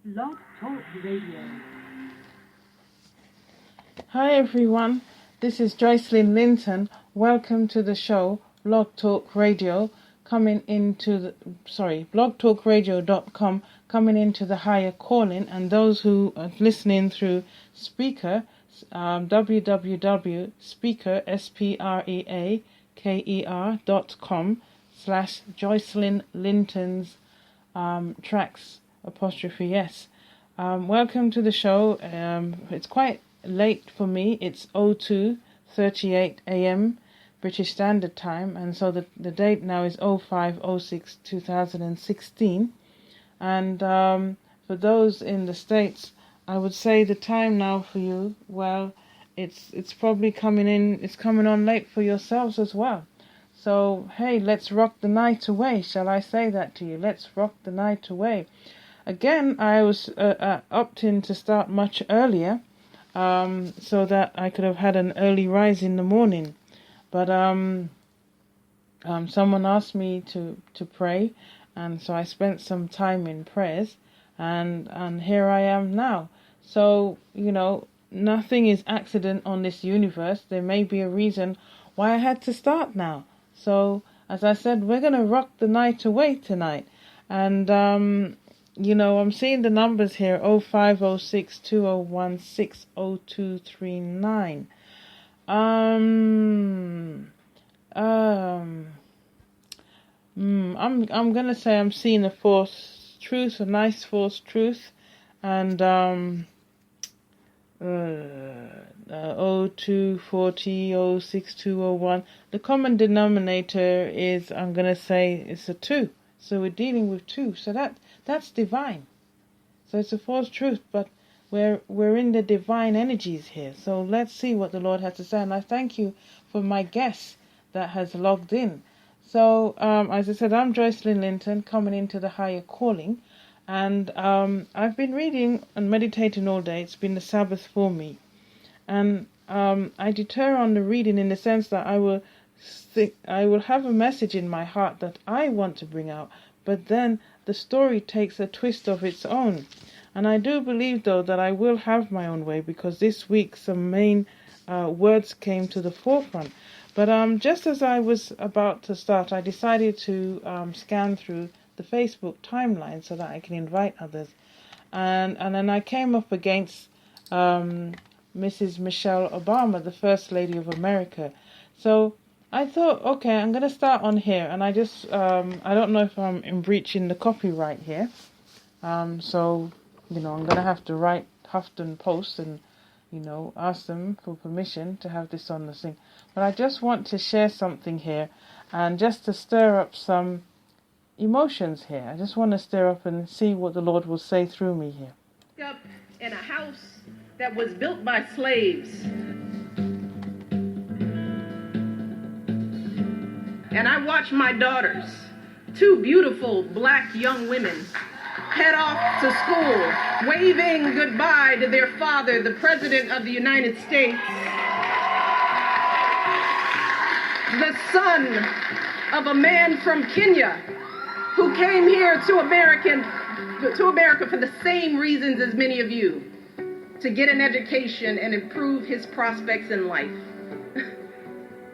Blog Talk Radio. Hi everyone, this is Joycelyn Linton. Welcome to the show Blog Talk Radio, blogtalkradio.com, coming into the higher calling, and those who are listening through Speaker, www.speaker.com/Joycelyn Linton's tracks ''S". Welcome to the show. It's quite late for me. It's 02:38 a.m. British Standard Time, and so the date now is 05/06/2016. And for those in the States, I would say the time now for you, well, it's probably it's coming on late for yourselves as well. So hey, let's rock the night away. Shall I say that to you? Let's rock the night away. Again, I was opting to start much earlier, so that I could have had an early rise in the morning. But someone asked me to pray, and so I spent some time in prayers, and here I am now. So, nothing is accident on this universe. There may be a reason why I had to start now. So, as I said, we're going to rock the night away tonight. And I'm seeing the numbers here, 050620160239. I'm gonna say I'm seeing a false truth, a nice false truth, and 0240 The common denominator is, I'm gonna say, it's a 2. So we're dealing with 2. So that's divine. So it's a false truth, but we're in the divine energies here. So let's see what the Lord has to say. And I thank you for my guest that has logged in. So as I said, I'm Joycelyn Linton, coming into the higher calling. And I've been reading and meditating all day. It's been the Sabbath for me. And I deter on the reading in the sense that I will have a message in my heart that I want to bring out, but then the story takes a twist of its own. And I do believe, though, that I will have my own way, because this week some main words came to the forefront. But just as I was about to start, I decided to scan through the Facebook timeline so that I can invite others. And then I came up against Mrs. Michelle Obama, the First Lady of America. So I thought, okay, I'm going to start on here. And I just, I don't know if I'm in breaching the copyright here. So, I'm going to have to write Huffton Post and, ask them for permission to have this on the thing. But I just want to share something here, and just to stir up some emotions here. I just want to stir up and see what the Lord will say through me here. Up in a house that was built by slaves. And I watched my daughters, 2 beautiful black young women, head off to school, waving goodbye to their father, the President of the United States, the son of a man from Kenya who came here to America for the same reasons as many of you, to get an education and improve his prospects in life.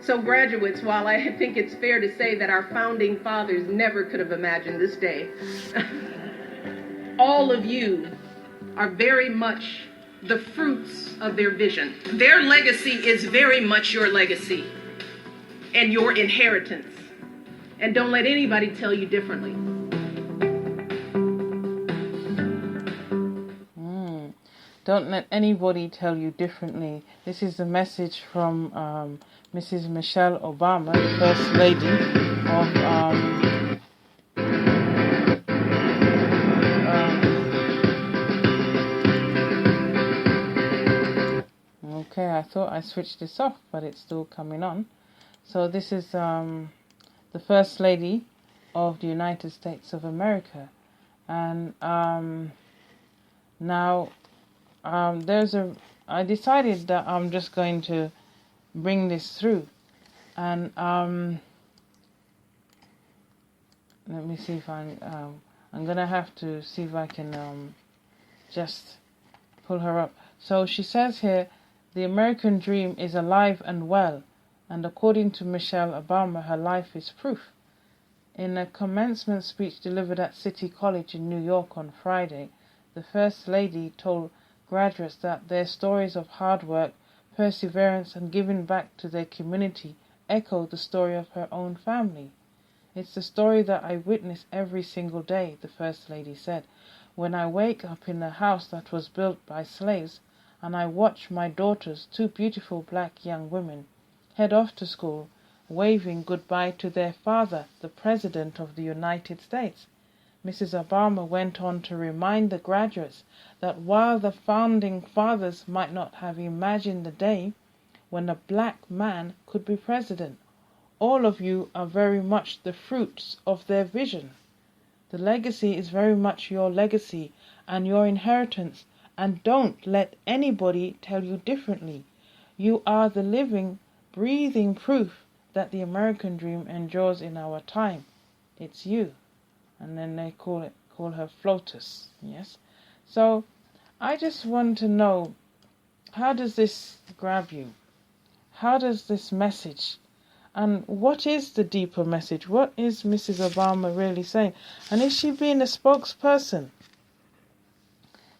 So graduates, while I think it's fair to say that our founding fathers never could have imagined this day, all of you are very much the fruits of their vision. Their legacy is very much your legacy and your inheritance. And don't let anybody tell you differently. Don't let anybody tell you differently. This is a message from Mrs. Michelle Obama, the First Lady of okay, I thought I switched this off, but it's still coming on. So this is the First Lady of the United States of America. And now I decided that I'm just going to bring this through. And let me see if I'm going to have to see if I can just pull her up. So she says here, the American dream is alive and well, and according to Michelle Obama, her life is proof. In a commencement speech delivered at City College in New York on Friday, the First Lady told graduates that their stories of hard work, perseverance, and giving back to their community echo the story of her own family. It's the story that I witness every single day, the First Lady said. When I wake up in a house that was built by slaves, and I watch my daughters, two beautiful black young women, head off to school, waving goodbye to their father, the President of the United States. Mrs. Obama went on to remind the graduates that while the founding fathers might not have imagined the day when a black man could be president, all of you are very much the fruits of their vision. The legacy is very much your legacy and your inheritance, and don't let anybody tell you differently. You are the living, breathing proof that the American dream endures in our time. It's you. And then they call her FLOTUS. Yes. So I just want to know, how does this grab you? How does this message, and what is the deeper message? What is Mrs. Obama really saying? And is she being a spokesperson?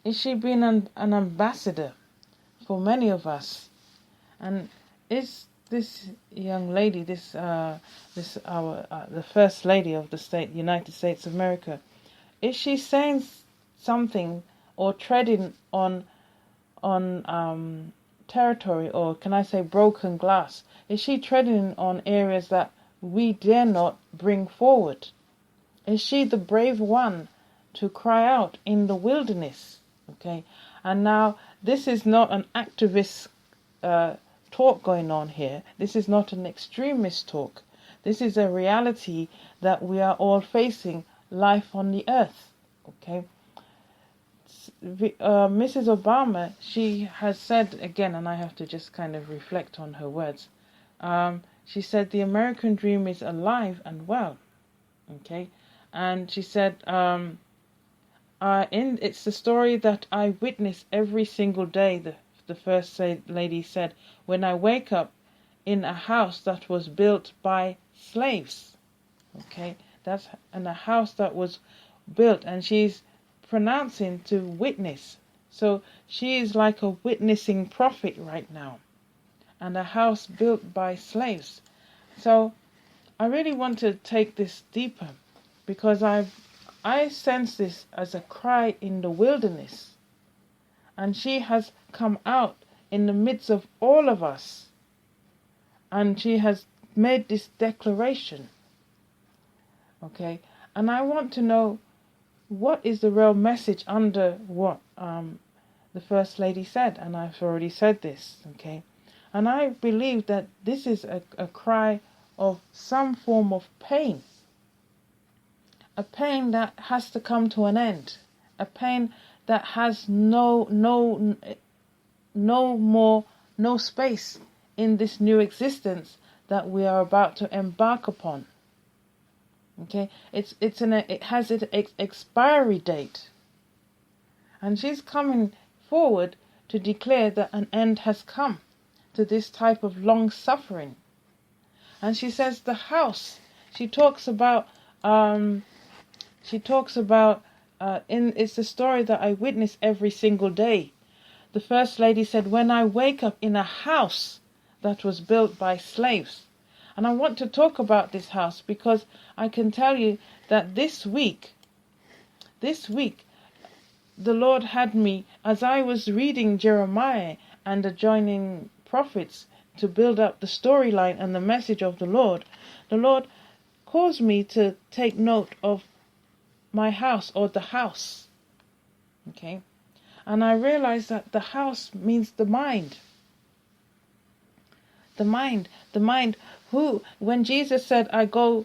Is she being an ambassador for many of us? And is this young lady, the First Lady of the United States of America, is she saying something or treading on territory, or can I say broken glass? Is she treading on areas that we dare not bring forward? Is she the brave one to cry out in the wilderness? Okay, and now this is not an activist talk going on here. This is not an extremist talk. This is a reality that we are all facing, life on the earth. Okay, Mrs. Obama, she has said again, and I have to just kind of reflect on her words. She said the American dream is alive and well. Okay, and she said, it's the story that I witness every single day. The First Lady said, when I wake up in a house that was built by slaves. Okay, that's in a house that was built, and she's pronouncing to witness. So she is like a witnessing prophet right now, and a house built by slaves. So I really want to take this deeper, because I sense this as a cry in the wilderness, and she has come out in the midst of all of us, and she has made this declaration. Okay, and I want to know, what is the real message under what the First Lady said? And I've already said this, okay? And I believe that this is a cry of some form of pain. A pain that has to come to an end. A pain that has no space in this new existence that we are about to embark upon. Okay, it has an expiry date, and she's coming forward to declare that an end has come to this type of long suffering. And she says the house. She talks about it's the story that I witness every single day. The First Lady said, when I wake up in a house that was built by slaves. And I want to talk about this house because I can tell you that this week, the Lord had me, as I was reading Jeremiah and adjoining prophets to build up the storyline and the message of the Lord caused me to take note of my house, or the house. Okay? And I realized that the house means the mind. The mind. Who, when Jesus said, I go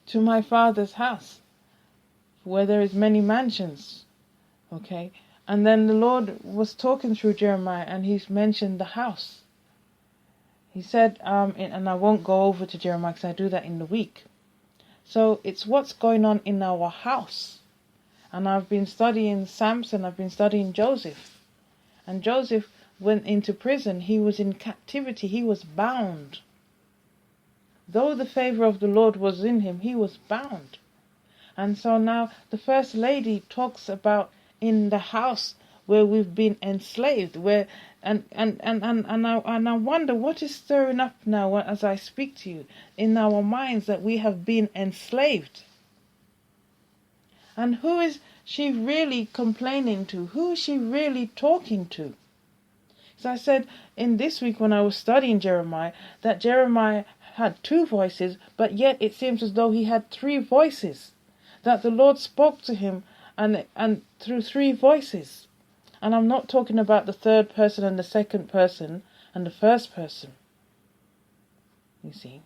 to my Father's house, where there is many mansions, okay? And then the Lord was talking through Jeremiah, and he's mentioned the house. He said, and I won't go over to Jeremiah because I do that in the week. So it's what's going on in our house. And I've been studying Samson, I've been studying Joseph. And Joseph went into prison, he was in captivity, he was bound. Though the favor of the Lord was in him, he was bound. And so now the First Lady talks about in the house where we've been enslaved, where and I wonder what is stirring up now as I speak to you in our minds, that we have been enslaved. And who is she really complaining to? Who is she really talking to? As I said in this week when I was studying Jeremiah, that Jeremiah had 2 voices, but yet it seems as though he had 3 voices. That the Lord spoke to him and through 3 voices. And I'm not talking about the 3rd person and the 2nd person and the 1st person. You see.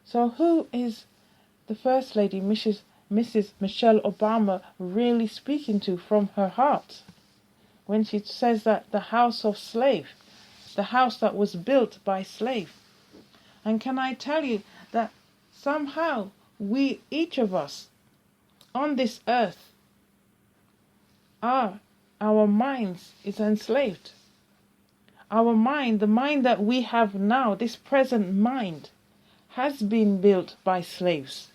So who is the First Lady, Mrs. Michelle Obama, really speaking to from her heart? When she says that the house of slave, the house that was built by slave. And can I tell you that somehow we, each of us, on this earth, our minds is enslaved. Our mind, the mind that we have now, this present mind, has been built by slaves.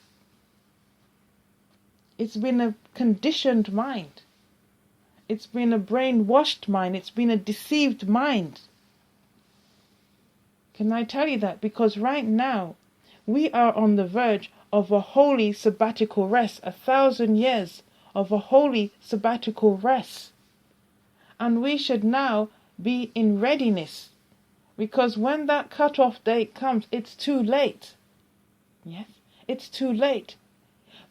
It's been a conditioned mind. It's been a brainwashed mind. It's been a deceived mind. Can I tell you that? Because right now, we are on the verge of a holy sabbatical rest, 1,000 years of a holy sabbatical rest. And we should now be in readiness, because when that cut-off date comes, it's too late. Yes, it's too late.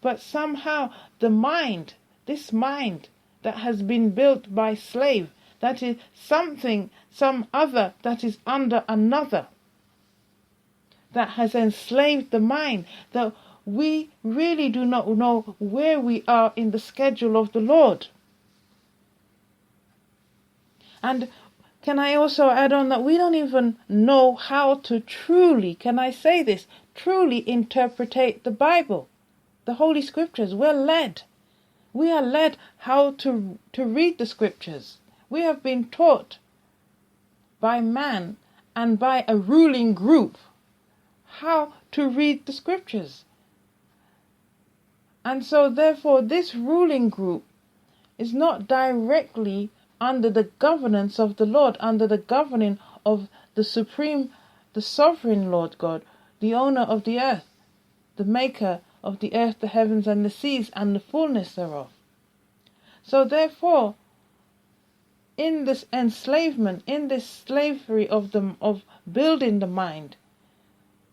But somehow the mind, this mind that has been built by slave, that is something, some other that is under another, that has enslaved the mind, that we really do not know where we are in the schedule of the Lord. And can I also add on that we don't even know how to truly, can I say this, truly interpret the Bible, the Holy Scriptures. We're led. We are led how to read the Scriptures. We have been taught by man and by a ruling group how to read the Scriptures. And so therefore this ruling group is not directly under the governance of the Lord, under the governing of the supreme, the sovereign Lord God, the owner of the earth, the maker of the earth, the heavens and the seas and the fullness thereof. So therefore, in this enslavement, in this slavery of building the mind,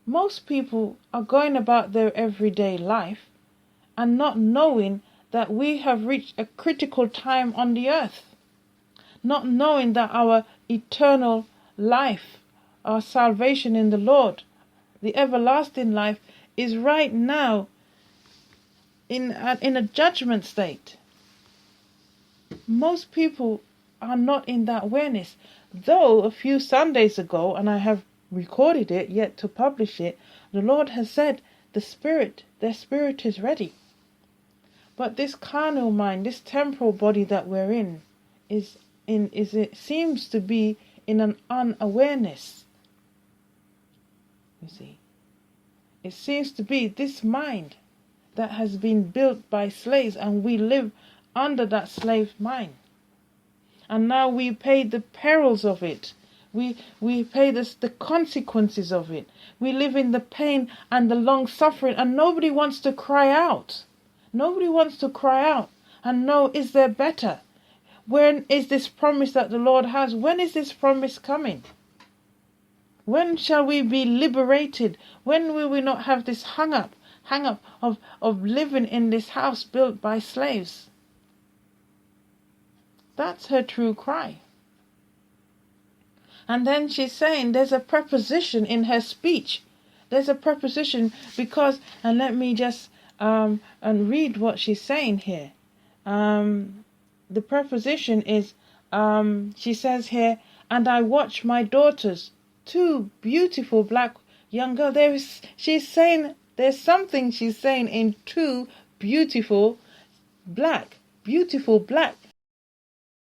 most people are going about their everyday life and not knowing that we have reached a critical time on the earth, not knowing that our eternal life, our salvation in the Lord, the everlasting life, is right now in a judgment state. Most people are not in that awareness. Though a few Sundays ago, and I have recorded it yet to publish it, the Lord has said their spirit is ready. But this carnal mind, this temporal body that we're in, it seems to be in an unawareness. You see, it seems to be this mind that has been built by slaves, and we live under that slave mind. And now we pay the perils of it. We pay the consequences of it. We live in the pain and the long suffering, and nobody wants to cry out. Nobody wants to cry out and know, is there better? When is this promise that the Lord has? When is this promise coming? When shall we be liberated? When will we not have this hang up of living in this house built by slaves? That's her true cry. And then she's saying there's a preposition in her speech. There's a preposition because, and let me just and read what she's saying here. The preposition is, she says here, and I watch my daughters, 2 beautiful black young girls. She's saying, there's something she's saying in 2 beautiful black beautiful black